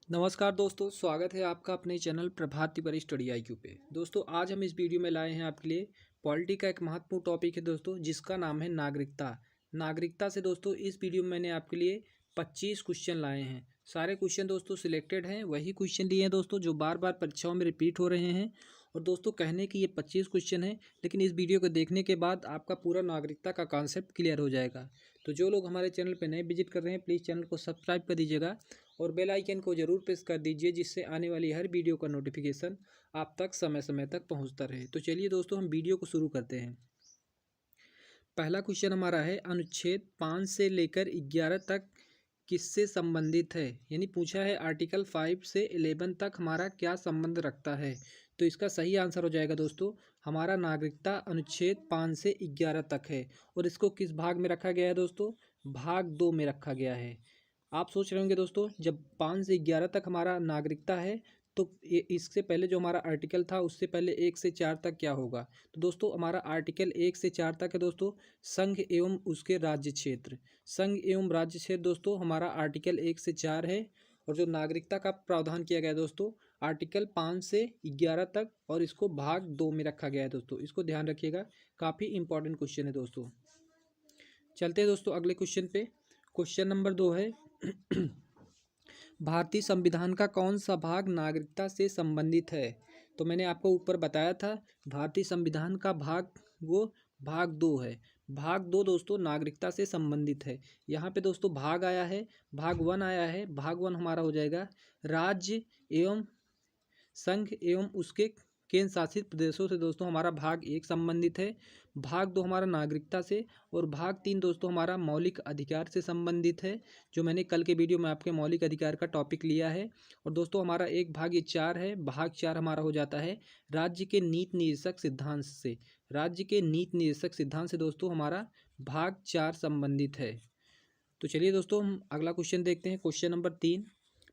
नमस्कार दोस्तों, स्वागत है आपका अपने चैनल प्रभात तिवारी स्टडी IQ पे। दोस्तों आज हम इस वीडियो में लाए हैं आपके लिए पॉलिटी का एक महत्वपूर्ण टॉपिक है दोस्तों, जिसका नाम है नागरिकता। नागरिकता से दोस्तों इस वीडियो में मैंने आपके लिए 25 क्वेश्चन लाए हैं। सारे क्वेश्चन दोस्तों सिलेक्टेड हैं, वही क्वेश्चन लिए हैं दोस्तों जो बार बार परीक्षाओं में रिपीट हो रहे हैं। और दोस्तों कहने की ये 25 क्वेश्चन हैं, लेकिन इस वीडियो को देखने के बाद आपका पूरा नागरिकता का कॉन्सेप्ट क्लियर हो जाएगा। तो जो लोग हमारे चैनल पर नए विजिट कर रहे हैं, प्लीज़ चैनल को सब्सक्राइब कर दीजिएगा और बेल आइकन को जरूर प्रेस कर दीजिए, जिससे आने वाली हर वीडियो का नोटिफिकेशन आप तक समय समय तक पहुंचता रहे। तो चलिए दोस्तों हम वीडियो को शुरू करते हैं। पहला क्वेश्चन हमारा है, अनुच्छेद 5 से लेकर 11 तक किससे संबंधित है। यानी पूछा है आर्टिकल 5 से 11 तक हमारा क्या संबंध रखता है। तो इसका सही आंसर हो जाएगा दोस्तों, हमारा नागरिकता अनुच्छेद 5 से 11 तक है। और इसको किस भाग में रखा गया है दोस्तों? भाग 2 में रखा गया है। आप सोच रहे होंगे दोस्तों, जब 5 से 11 तक हमारा नागरिकता है तो इससे पहले जो हमारा आर्टिकल था उससे पहले 1 से 4 तक क्या होगा। तो दोस्तों हमारा आर्टिकल 1 से 4 तक है दोस्तों, संघ एवं उसके राज्य क्षेत्र। संघ एवं राज्य क्षेत्र दोस्तों हमारा आर्टिकल 1 से 4 है। और जो नागरिकता का प्रावधान किया गया है दोस्तों, आर्टिकल 5 से 11 तक, और इसको भाग 2 में रखा गया है दोस्तों। इसको ध्यान रखिएगा, काफ़ी इंपॉर्टेंट क्वेश्चन है दोस्तों। चलते हैं दोस्तों अगले क्वेश्चन पे। क्वेश्चन नंबर 2 है भारतीय संविधान का कौन सा भाग नागरिकता से संबंधित है। तो मैंने आपको ऊपर बताया था, भारतीय संविधान का भाग वो भाग 2 है। भाग 2 दोस्तों नागरिकता से संबंधित है। यहाँ पे दोस्तों भाग आया है, भाग 1 आया है। भाग 1 हमारा हो जाएगा राज्य एवं संघ एवं उसके केंद्र शासित प्रदेशों से दोस्तों हमारा भाग 1 संबंधित है। भाग 2 हमारा नागरिकता से, और भाग 3 दोस्तों हमारा मौलिक अधिकार से संबंधित है, जो मैंने कल के वीडियो में आपके मौलिक अधिकार का टॉपिक लिया है। और दोस्तों हमारा एक भाग ये 4 है। भाग 4 हमारा हो जाता है राज्य के नीति निर्देशक सिद्धांत से। राज्य के नीति निर्देशक सिद्धांत से दोस्तों हमारा भाग 4 संबंधित है। तो चलिए दोस्तों हम अगला क्वेश्चन देखते हैं। क्वेश्चन नंबर 3,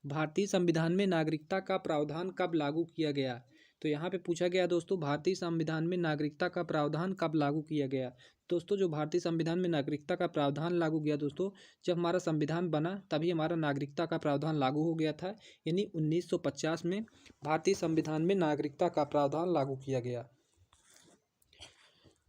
भारतीय संविधान में नागरिकता का प्रावधान कब लागू किया गया। तो यहाँ पे पूछा गया दोस्तों, भारतीय संविधान में नागरिकता का प्रावधान कब लागू किया गया। दोस्तों जो भारतीय संविधान में नागरिकता का प्रावधान लागू किया दोस्तों, जब हमारा संविधान बना तभी हमारा नागरिकता का प्रावधान लागू हो गया था। यानी 1950 में भारतीय संविधान में नागरिकता का प्रावधान लागू किया गया।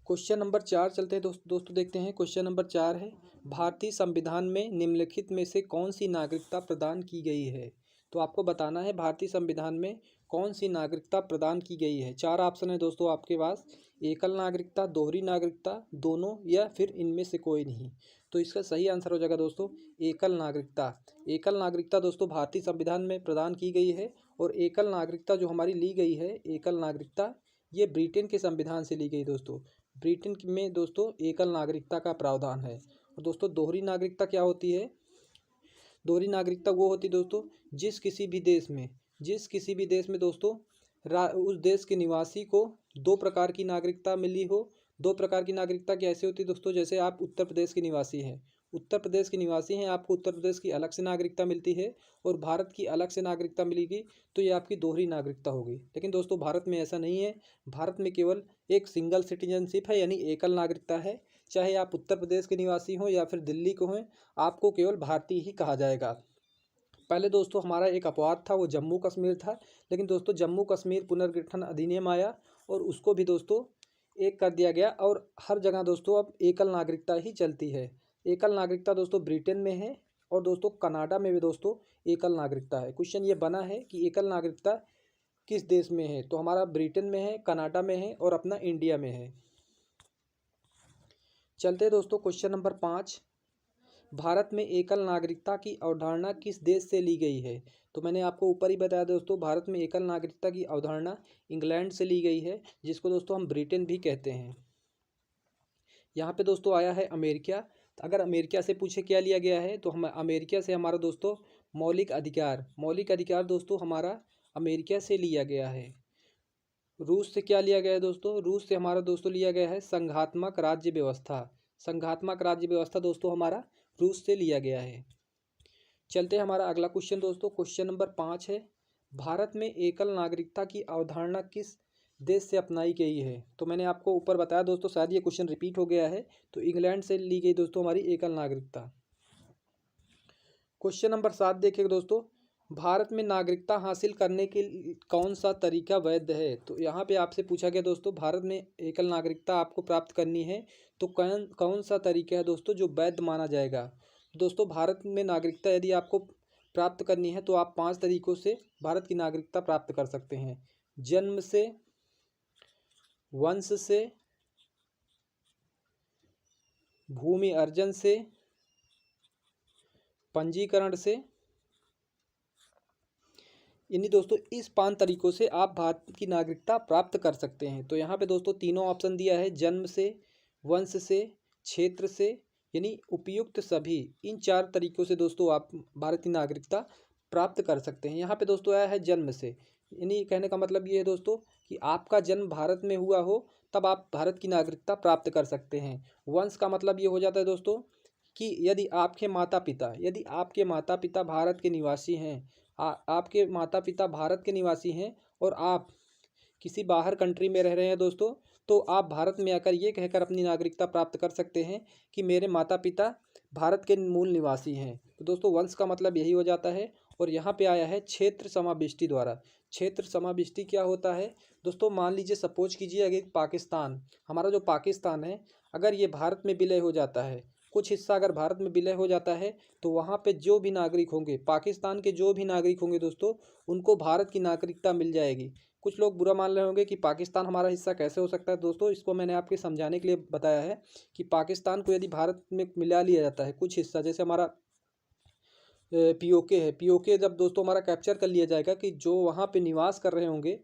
क्वेश्चन नंबर 4 चलते हैं दोस्तों देखते हैं। क्वेश्चन नंबर 4 है, भारतीय संविधान में निम्नलिखित में से कौन सी नागरिकता प्रदान की गई है। तो आपको बताना है भारतीय संविधान में कौन सी नागरिकता प्रदान की गई है। 4 ऑप्शन है दोस्तों आपके पास, एकल नागरिकता, दोहरी नागरिकता, दोनों, या फिर इनमें से कोई नहीं। तो इसका सही आंसर हो जाएगा दोस्तों एकल नागरिकता। एकल नागरिकता दोस्तों भारतीय संविधान में प्रदान की गई है। और एकल नागरिकता जो हमारी ली गई है, एकल नागरिकता, ये ब्रिटेन के संविधान से ली गई दोस्तों। ब्रिटेन में दोस्तों एकल नागरिकता का प्रावधान है। और दोस्तों दोहरी नागरिकता क्या होती है? दोहरी नागरिकता वो होती है दोस्तों, जिस किसी भी देश में दोस्तों उस देश के निवासी को 2 प्रकार की नागरिकता मिली हो। 2 प्रकार की नागरिकता कैसे होती है दोस्तों? जैसे आप उत्तर प्रदेश के निवासी हैं, आपको उत्तर प्रदेश की अलग से नागरिकता मिलती है और भारत की अलग से नागरिकता मिलेगी, तो ये आपकी दोहरी नागरिकता होगी। लेकिन दोस्तों भारत में ऐसा नहीं है। भारत में केवल एक सिंगल सिटीजनशिप है, यानी एकल नागरिकता है। चाहे आप उत्तर प्रदेश के निवासी हों या फिर दिल्ली को हों, आपको केवल भारतीय ही कहा जाएगा। पहले दोस्तों हमारा एक अपवाद था, वो जम्मू कश्मीर था। लेकिन दोस्तों जम्मू कश्मीर पुनर्गठन अधिनियम आया और उसको भी दोस्तों एक कर दिया गया, और हर जगह दोस्तों अब एकल नागरिकता ही चलती है। एकल नागरिकता दोस्तों ब्रिटेन में है, और दोस्तों कनाडा में भी दोस्तों एकल नागरिकता है। क्वेश्चन ये बना है कि एकल नागरिकता किस देश में है, तो हमारा ब्रिटेन में है, कनाडा में है, और अपना इंडिया में है। चलते हैं दोस्तों क्वेश्चन नंबर 5, भारत में एकल नागरिकता की अवधारणा किस देश से ली गई है। तो मैंने आपको ऊपर ही बताया दोस्तों, भारत में एकल नागरिकता की अवधारणा इंग्लैंड से ली गई है, जिसको दोस्तों हम ब्रिटेन भी कहते हैं। यहाँ पे दोस्तों आया है अमेरिका। तो अगर अमेरिका से पूछे क्या लिया गया है, तो हम अमेरिका से हमारा दोस्तों मौलिक अधिकार दोस्तों हमारा अमेरिका से लिया गया है। रूस से क्या लिया गया है दोस्तों? रूस से हमारा दोस्तों लिया गया है संघात्मक राज्य व्यवस्था। संघात्मक राज्य व्यवस्था दोस्तों हमारा रूस से लिया गया है। चलते हैं हमारा अगला क्वेश्चन दोस्तों। क्वेश्चन नंबर 5 है, भारत में एकल नागरिकता की अवधारणा किस देश से अपनाई गई है। तो मैंने आपको ऊपर बताया दोस्तों, शायद ये क्वेश्चन रिपीट हो गया है, तो इंग्लैंड से ली गई दोस्तों हमारी एकल नागरिकता। क्वेश्चन नंबर 7 देखिए दोस्तों, भारत में नागरिकता हासिल करने के कौन सा तरीका वैध है? तो यहाँ पे आपसे पूछा गया दोस्तों, भारत में एकल नागरिकता आपको प्राप्त करनी है तो कौन कौन सा तरीका है दोस्तों जो वैध माना जाएगा? दोस्तों भारत में नागरिकता यदि आपको प्राप्त करनी है तो आप 5 तरीकों से भारत की नागरिकता प्राप्त कर सकते हैं। जन्म से, वंश से, भूमि अर्जन से, पंजीकरण से। यानी दोस्तों इस 5 तरीकों से आप भारत की नागरिकता प्राप्त कर सकते हैं। तो यहाँ पे दोस्तों तीनों ऑप्शन दिया है, जन्म से, वंश से, क्षेत्र से, यानी उपयुक्त सभी। इन 4 तरीकों से दोस्तों आप भारत की नागरिकता प्राप्त कर सकते हैं। यहाँ पे दोस्तों आया है जन्म से, यानी कहने का मतलब ये है दोस्तों कि आपका जन्म भारत में हुआ हो तब आप भारत की नागरिकता प्राप्त कर सकते हैं। वंश का मतलब ये हो जाता है दोस्तों कि यदि आपके माता पिता भारत के निवासी हैं, आपके माता पिता भारत के निवासी हैं और आप किसी बाहर कंट्री में रह रहे हैं दोस्तों, तो आप भारत में आकर ये कहकर अपनी नागरिकता प्राप्त कर सकते हैं कि मेरे माता पिता भारत के मूल निवासी हैं। तो दोस्तों वंश का मतलब यही हो जाता है। और यहाँ पे आया है क्षेत्र समाविष्टि द्वारा। क्षेत्र समाविष्टि क्या होता है दोस्तों? मान लीजिए, सपोज कीजिए, अगर पाकिस्तान, हमारा जो पाकिस्तान है, अगर ये भारत में विलय हो जाता है, कुछ हिस्सा अगर भारत में विलय हो जाता है, तो वहाँ पे जो भी नागरिक होंगे, पाकिस्तान के जो भी नागरिक होंगे दोस्तों, उनको भारत की नागरिकता मिल जाएगी। कुछ लोग बुरा मान रहे होंगे कि पाकिस्तान हमारा हिस्सा कैसे हो सकता है। दोस्तों इसको मैंने आपके समझाने के लिए बताया है कि पाकिस्तान को यदि भारत में मिला लिया जाता है कुछ हिस्सा, जैसे हमारा पीओके है, पीओके जब दोस्तों हमारा कैप्चर कर लिया जाएगा कि जो वहाँ पे निवास कर रहे होंगे,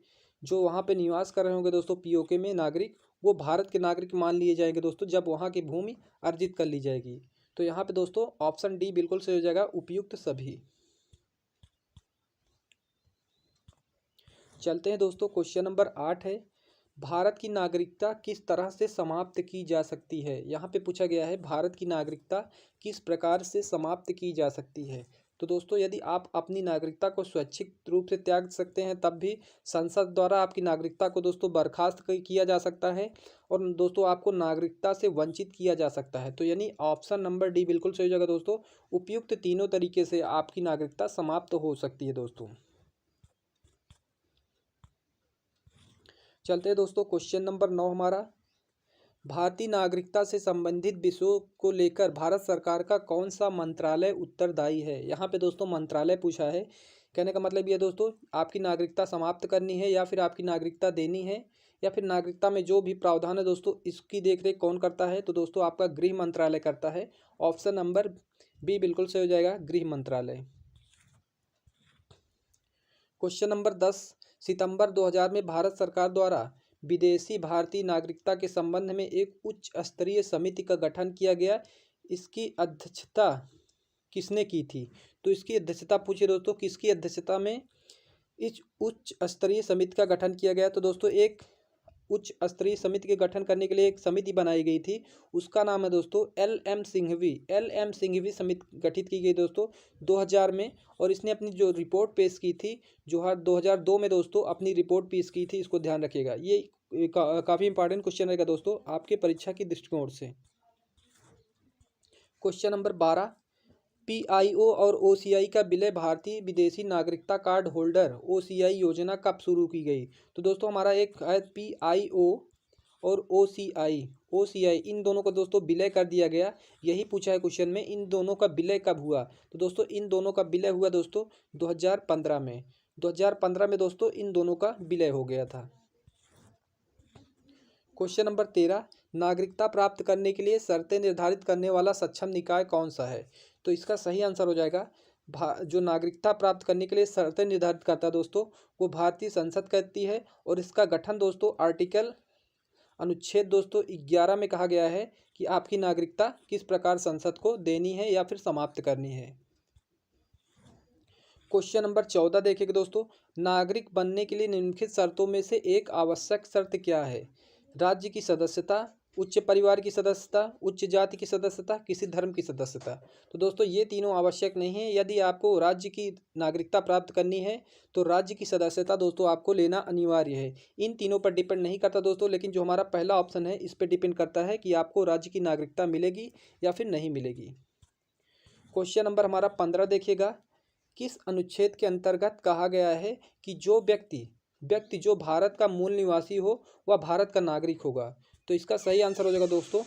दोस्तों पीओके में नागरिक, वो भारत के नागरिक मान लिए जाएंगे दोस्तों जब वहाँ की भूमि अर्जित कर ली जाएगी। तो यहाँ पे दोस्तों ऑप्शन डी बिल्कुल सही हो जाएगा, उपयुक्त सभी। चलते हैं दोस्तों, क्वेश्चन नंबर 8 है, भारत की नागरिकता किस तरह से समाप्त की जा सकती है? यहाँ पे पूछा गया है भारत की नागरिकता किस प्रकार से समाप्त की जा सकती है। तो दोस्तों यदि आप अपनी नागरिकता को स्वैच्छिक रूप से त्याग सकते हैं तब भी संसद द्वारा आपकी नागरिकता को दोस्तों बर्खास्त किया जा सकता है और दोस्तों आपको नागरिकता से वंचित किया जा सकता है। तो यानी ऑप्शन नंबर डी बिल्कुल सही जगह दोस्तों, उपयुक्त तीनों तरीके से आपकी नागरिकता समाप्त हो सकती है दोस्तों। चलते हैं दोस्तों, क्वेश्चन नंबर 9 हमारा, भारतीय नागरिकता से संबंधित विषयों को लेकर भारत सरकार का कौन सा मंत्रालय उत्तरदायी है? यहाँ पे दोस्तों मंत्रालय पूछा है। कहने का मतलब ये दोस्तों, आपकी नागरिकता समाप्त करनी है या फिर आपकी नागरिकता देनी है या फिर नागरिकता में जो भी प्रावधान है दोस्तों, इसकी देखरेख कौन करता है? तो दोस्तों आपका गृह मंत्रालय करता है। ऑप्शन नंबर बी बिल्कुल सही हो जाएगा, गृह मंत्रालय। क्वेश्चन नंबर 10, सितंबर 2000 में भारत सरकार द्वारा विदेशी भारतीय नागरिकता के संबंध में एक उच्च स्तरीय समिति का गठन किया गया। इसकी अध्यक्षता किसने की थी? तो इसकी अध्यक्षता पूछिए दोस्तों, किसकी अध्यक्षता में इस उच्च स्तरीय समिति का गठन किया गया? तो दोस्तों एक उच्च स्तरीय समिति के गठन करने के लिए एक समिति बनाई गई थी, उसका नाम है दोस्तों एल एम सिंघवी समिति गठित की गई दोस्तों 2000 में। और इसने अपनी जो रिपोर्ट पेश की थी, जो 2002 में दोस्तों अपनी रिपोर्ट पेश की थी, इसको ध्यान रखिएगा। ये काफ़ी इंपॉर्टेंट क्वेश्चन रहेगा दोस्तों आपके परीक्षा की दृष्टिकोण से। क्वेश्चन नंबर 12, पीआईओ और ओसीआई का विलय भारतीय विदेशी नागरिकता कार्ड होल्डर ओसीआई योजना कब शुरू की गई? तो दोस्तों हमारा एक है पीआईओ और ओसीआई इन दोनों को दोस्तों विलय कर दिया गया। यही पूछा है क्वेश्चन में, इन दोनों का विलय कब हुआ? तो दोस्तों इन दोनों का विलय हुआ दोस्तों 2015 में। 2015 में दोस्तों इन दोनों का विलय हो गया था। क्वेश्चन नंबर 13, नागरिकता प्राप्त करने के लिए शर्तें निर्धारित करने वाला सक्षम निकाय कौन सा है? तो इसका सही आंसर हो जाएगा, जो नागरिकता प्राप्त करने के लिए शर्तें निर्धारित करता है दोस्तों, वो भारतीय संसद करती है। और इसका गठन दोस्तों अनुच्छेद दोस्तों 11 में कहा गया है कि आपकी नागरिकता किस प्रकार संसद को देनी है या फिर समाप्त करनी है। क्वेश्चन नंबर 14 देखिएगा दोस्तों, नागरिक बनने के लिए निम्नलिखित शर्तों में से एक आवश्यक शर्त क्या है? राज्य की सदस्यता, उच्च परिवार की सदस्यता, उच्च जाति की सदस्यता, किसी धर्म की सदस्यता। तो दोस्तों ये तीनों आवश्यक नहीं है। यदि आपको राज्य की नागरिकता प्राप्त करनी है तो राज्य की सदस्यता दोस्तों आपको लेना अनिवार्य है। इन तीनों पर डिपेंड नहीं करता दोस्तों, लेकिन जो हमारा पहला ऑप्शन है इस पर डिपेंड करता है कि आपको राज्य की नागरिकता मिलेगी या फिर नहीं मिलेगी। क्वेश्चन नंबर हमारा 15 देखिएगा किस अनुच्छेद के अंतर्गत कहा गया है कि जो व्यक्ति व्यक्ति जो भारत का मूल निवासी हो वह भारत का नागरिक होगा? तो इसका सही आंसर हो जाएगा दोस्तों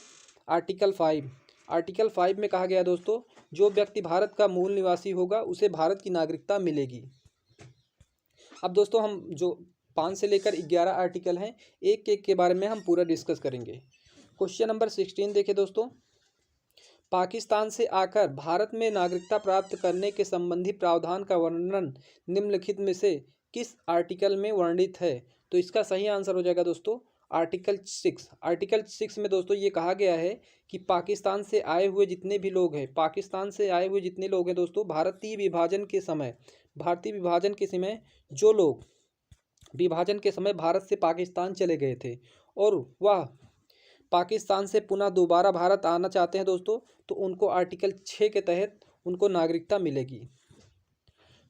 आर्टिकल 5। आर्टिकल 5 में कहा गया है दोस्तों, जो व्यक्ति भारत का मूल निवासी होगा उसे भारत की नागरिकता मिलेगी। अब दोस्तों हम जो 5 से लेकर 11 आर्टिकल हैं, एक एक के बारे में हम पूरा डिस्कस करेंगे। क्वेश्चन नंबर 16 देखिए दोस्तों, पाकिस्तान से आकर भारत में नागरिकता प्राप्त करने के संबंधी प्रावधान का वर्णन निम्नलिखित में से किस आर्टिकल में वर्णित है? तो इसका सही आंसर हो जाएगा दोस्तों आर्टिकल 6। आर्टिकल 6 में दोस्तों ये कहा गया है कि पाकिस्तान से आए हुए जितने भी लोग हैं, पाकिस्तान से आए हुए जितने लोग हैं दोस्तों, भारतीय विभाजन के समय जो लोग विभाजन के समय भारत से पाकिस्तान चले गए थे और वह पाकिस्तान से पुनः दोबारा भारत आना चाहते हैं दोस्तों, तो उनको आर्टिकल 6 के तहत उनको नागरिकता मिलेगी।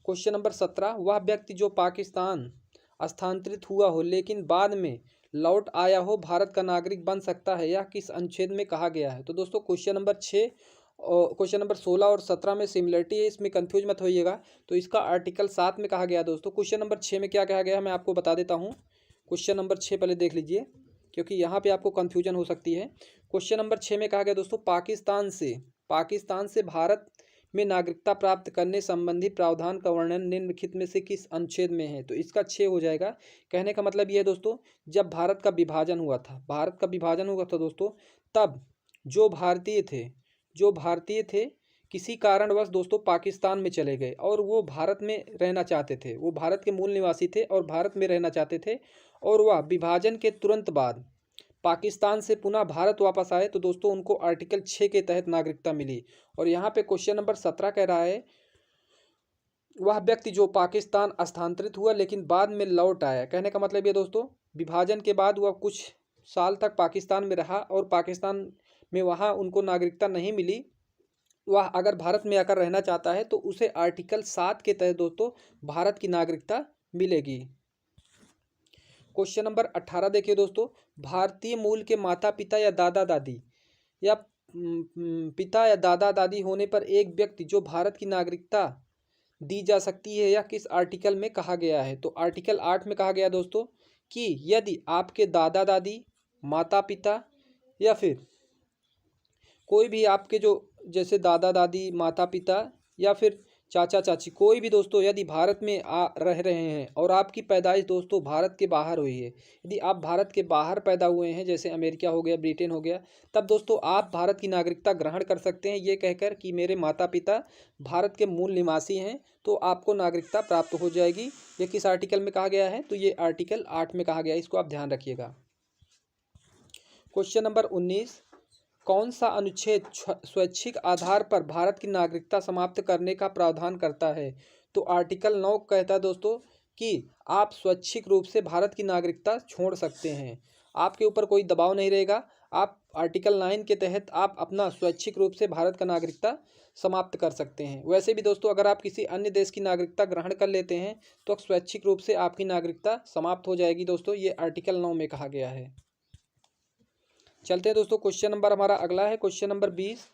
क्वेश्चन नंबर 17, वह व्यक्ति जो पाकिस्तान स्थानांतरित हुआ हो लेकिन बाद में लौट आया हो भारत का नागरिक बन सकता है, यह किस अनुच्छेद में कहा गया है? तो दोस्तों क्वेश्चन नंबर 6 और क्वेश्चन नंबर 16 और 17 में सिमिलरिटी है, इसमें कंफ्यूज मत होइएगा। तो इसका आर्टिकल 7 में कहा गया है दोस्तों। क्वेश्चन नंबर 6 में क्या कहा गया है मैं आपको बता देता हूँ। क्वेश्चन नंबर 6 पहले देख लीजिए, क्योंकि यहाँ पे आपको कन्फ्यूजन हो सकती है। क्वेश्चन नंबर 6 में कहा गया दोस्तों, पाकिस्तान से भारत में नागरिकता प्राप्त करने संबंधी प्रावधान का वर्णन निम्नलिखित में से किस अनुच्छेद में है? तो इसका 6 हो जाएगा। कहने का मतलब ये है दोस्तों, जब भारत का विभाजन हुआ था दोस्तों, तब जो भारतीय थे किसी कारणवश दोस्तों पाकिस्तान में चले गए और वो भारत में रहना चाहते थे, वो भारत के मूल निवासी थे और भारत में रहना चाहते थे, और वह विभाजन के तुरंत बाद पाकिस्तान से पुनः भारत वापस आए, तो दोस्तों उनको आर्टिकल 6 के तहत नागरिकता मिली। और यहाँ पे क्वेश्चन नंबर 17 कह रहा है, वह व्यक्ति जो पाकिस्तान स्थानांतरित हुआ लेकिन बाद में लौट आया। कहने का मतलब ये दोस्तों, विभाजन के बाद वह कुछ साल तक पाकिस्तान में रहा और पाकिस्तान में वहाँ उनको नागरिकता नहीं मिली, वह अगर भारत में आकर रहना चाहता है तो उसे आर्टिकल 7 के तहत दोस्तों भारत की नागरिकता मिलेगी। क्वेश्चन नंबर 18 देखिए दोस्तों, भारतीय मूल के माता पिता या दादा दादी या पिता या दादा दादी होने पर एक व्यक्ति जो भारत की नागरिकता दी जा सकती है, या किस आर्टिकल में कहा गया है? तो आर्टिकल 8 में कहा गया दोस्तों कि यदि आपके दादा दादी, माता पिता या फिर कोई भी आपके जो जैसे दादा दादी, माता पिता या फिर चाचा चाची, कोई भी दोस्तों यदि भारत में रह रहे हैं और आपकी पैदाइश दोस्तों भारत के बाहर हुई है, यदि आप भारत के बाहर पैदा हुए हैं जैसे अमेरिका हो गया, ब्रिटेन हो गया, तब दोस्तों आप भारत की नागरिकता ग्रहण कर सकते हैं ये कहकर कि मेरे माता पिता भारत के मूल निवासी हैं, तो आपको नागरिकता प्राप्त हो जाएगी। ये किस आर्टिकल में कहा गया है? तो ये आर्टिकल 8 में कहा गया है, इसको आप ध्यान रखिएगा। क्वेश्चन नंबर 19, कौन सा अनुच्छेद स्वैच्छिक आधार पर भारत की नागरिकता समाप्त करने का प्रावधान करता है? तो आर्टिकल 9 कहता है दोस्तों कि आप स्वैच्छिक रूप से भारत की नागरिकता छोड़ सकते हैं, आपके ऊपर कोई दबाव नहीं रहेगा। आप आर्टिकल 9 के तहत आप अपना स्वैच्छिक रूप से भारत का नागरिकता समाप्त कर सकते हैं। वैसे भी दोस्तों अगर आप किसी अन्य देश की नागरिकता ग्रहण कर लेते हैं तो स्वैच्छिक रूप से आपकी नागरिकता समाप्त हो जाएगी दोस्तों, ये आर्टिकल 9 में कहा गया है। चलते हैं दोस्तों, क्वेश्चन नंबर हमारा अगला है क्वेश्चन नंबर 20,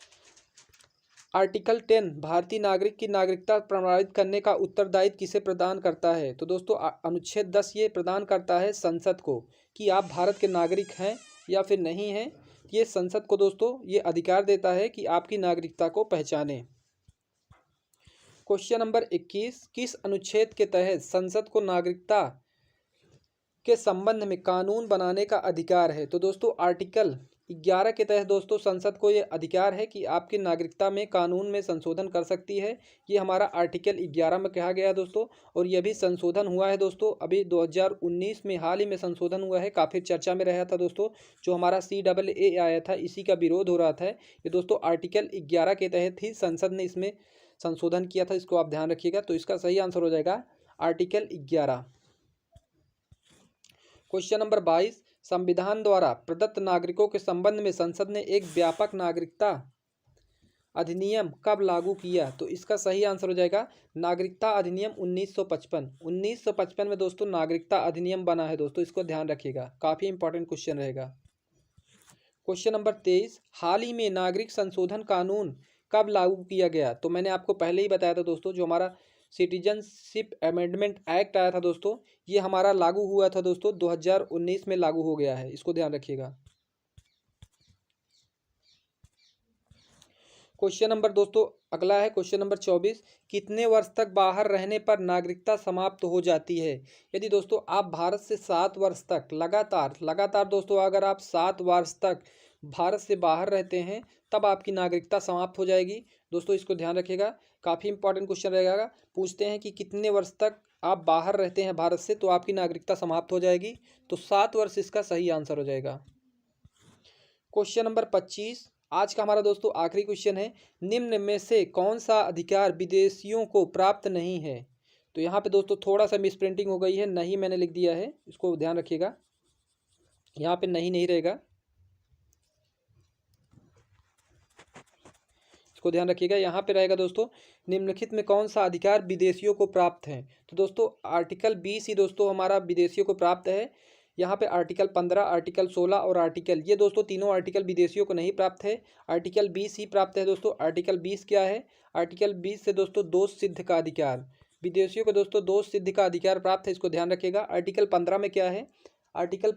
आर्टिकल 10 भारतीय नागरिक की नागरिकता प्रमाणित करने का उत्तरदायित्व किसे प्रदान करता है? तो दोस्तों अनुच्छेद 10 ये प्रदान करता है संसद को कि आप भारत के नागरिक हैं या फिर नहीं हैं। ये संसद को दोस्तों ये अधिकार देता है कि आपकी नागरिकता को पहचाने। क्वेश्चन नंबर 21, किस अनुच्छेद के तहत संसद को नागरिकता के संबंध में कानून बनाने का अधिकार है? तो दोस्तों आर्टिकल 11 के तहत दोस्तों संसद को ये अधिकार है कि आपकी नागरिकता में कानून में संशोधन कर सकती है। ये हमारा आर्टिकल 11 में कहा गया है दोस्तों, और ये भी संशोधन हुआ है दोस्तों, अभी 2019 में हाल ही में संशोधन हुआ है, काफ़ी चर्चा में रहा था दोस्तों। जो हमारा CAA आया था इसी का विरोध हो रहा था। ये दोस्तों आर्टिकल 11 के तहत ही संसद ने इसमें संशोधन किया था, इसको आप ध्यान रखिएगा। तो इसका सही आंसर हो जाएगा आर्टिकल 11। क्वेश्चन नंबर 22, संविधान द्वारा प्रदत्त नागरिकों के संबंध में संसद ने एक व्यापक नागरिकता अधिनियम कब लागू किया? तो इसका सही आंसर हो जाएगा नागरिकता अधिनियम 1955। 1955 में दोस्तों नागरिकता अधिनियम बना है दोस्तों, इसको ध्यान रखिएगा, काफ़ी इंपॉर्टेंट क्वेश्चन रहेगा। क्वेश्चन नंबर 23, हाल ही में नागरिक संशोधन कानून कब लागू किया गया? तो मैंने आपको पहले ही बताया था दोस्तों, जो हमारा सिटीजनशिप अमेंडमेंट एक्ट आया था दोस्तों, ये हमारा लागू हुआ था दोस्तों 2019 में लागू हो गया है, इसको ध्यान रखिएगा। क्वेश्चन नंबर दोस्तों अगला है क्वेश्चन नंबर 24। कितने वर्ष तक बाहर रहने पर नागरिकता समाप्त हो जाती है? यदि दोस्तों आप भारत से 7 वर्ष तक लगातार दोस्तों अगर आप 7 वर्ष तक भारत से बाहर रहते हैं तब आपकी नागरिकता समाप्त हो जाएगी। दोस्तों इसको ध्यान रखिएगा, काफ़ी इंपॉर्टेंट क्वेश्चन रहेगा। पूछते हैं कि कितने वर्ष तक आप बाहर रहते हैं भारत से तो आपकी नागरिकता समाप्त हो जाएगी, तो 7 वर्ष इसका सही आंसर हो जाएगा। क्वेश्चन नंबर 25 आज का हमारा दोस्तों आखिरी क्वेश्चन है। निम्न में से कौन सा अधिकार विदेशियों को प्राप्त नहीं है? तो यहाँ पे दोस्तों थोड़ा सा मिस प्रिंटिंग हो गई है, नहीं मैंने लिख दिया है, इसको ध्यान रखिएगा, यहाँ पे नहीं रहेगा, इसको ध्यान रखिएगा, यहाँ पे रहेगा दोस्तों निम्नलिखित में कौन सा अधिकार विदेशियों को प्राप्त है? तो दोस्तों आर्टिकल 20 ही दोस्तों हमारा विदेशियों को प्राप्त है। यहाँ पे आर्टिकल 15, आर्टिकल 16 और आर्टिकल, ये दोस्तों तीनों आर्टिकल विदेशियों को नहीं प्राप्त है, आर्टिकल 20 ही प्राप्त है दोस्तों। आर्टिकल 20 क्या है? आर्टिकल 20 से दोस्तों दोष सिद्ध का अधिकार, विदेशियों को दोस्तों दोष सिद्ध का अधिकार प्राप्त है, इसको ध्यान रखिएगा। आर्टिकल 15 में क्या है? आर्टिकल